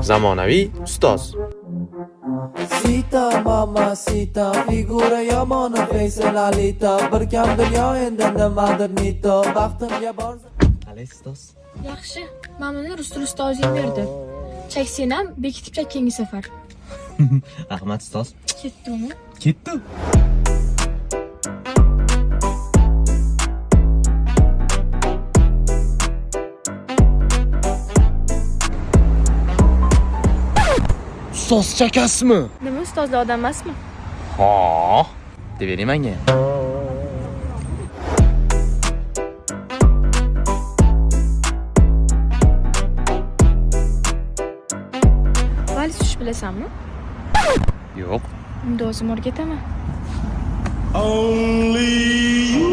Zamonaviy ustoz. Sita mamacita, figura yomoni feysalalita, bir kam dunyo endi nimadir nito, baxtimga borsa. Qalay ustoz? Yaxshi. Mamnunlar Rustul ustozing berdi. Chaksang ham bekitib chak keyingi safar. Rahmat ustoz. Ketdimi? Ketdi. Ustoz chakasmi? Nima ustozlar odam emasmi? Ha, devering menga. Vals tush bilasanmi? Yo'q. Unda o'zim o'rgataman. Only you